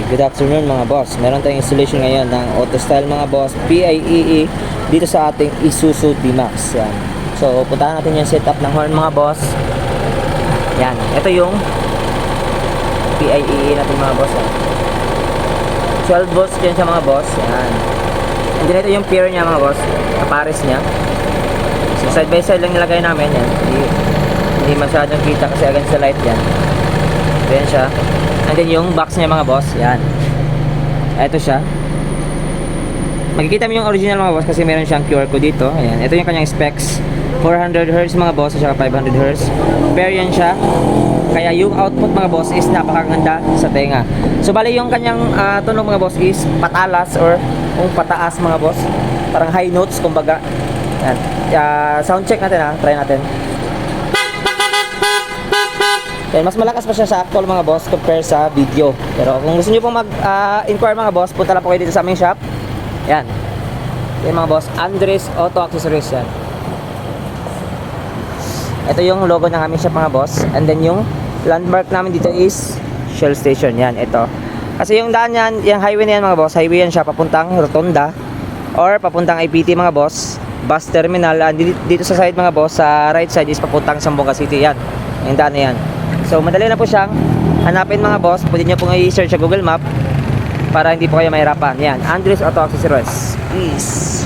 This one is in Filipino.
Good afternoon mga boss. Meron tayong installation ngayon ng Auto Style mga boss, PIEE dito sa ating Isuzu D-Max. Yan. So, puntahan natin yung setup ng horn mga boss. Yan. Ito yung PIEE natin mga boss. Yan. 12 volts din siya mga boss. Yan. And then ito yung pair niya mga boss. Kapares niya. So, side by side lang nilagay namin. Yan. Hindi masyadong kita kasi against the light yan. Ayan siya. And then yung box niya mga boss, yan. Ito siya. Makikita mo yung original mga boss kasi meron siyang QR code dito. Ayan. Ito yung kanyang specs. 400 Hz mga boss at saka 500 Hz. Variant siya. Kaya yung output mga boss is napakaganda sa tenga. So bali yung kanyang tunog mga boss is patalas or kung pataas mga boss. Parang high notes kumbaga. Yan. Sound check natin ha. Try natin. Yan, mas malakas pa siya sa actual mga boss compare sa video. Pero kung gusto niyo pong mag-inquire mga boss, punta lang po kayo dito sa aming shop. Yan. Yan mga boss, Andres Auto Accessories yan. Ito yung logo ng aming shop mga boss. And then yung landmark namin dito is Shell Station. Yan, ito. Kasi yung daan yan, yung highway na yan mga boss, highway yan siya papuntang Rotonda or papuntang IPT mga boss. Bus terminal. Dito sa side mga boss, sa right side is papuntang Zamboanga City yan. Yung daan na yan. So madali na po siyang hanapin mga boss. Pwede nyo pong i-search sa Google Map para hindi po kayo mahirapan. Yan, Andres Auto Accessories. Peace.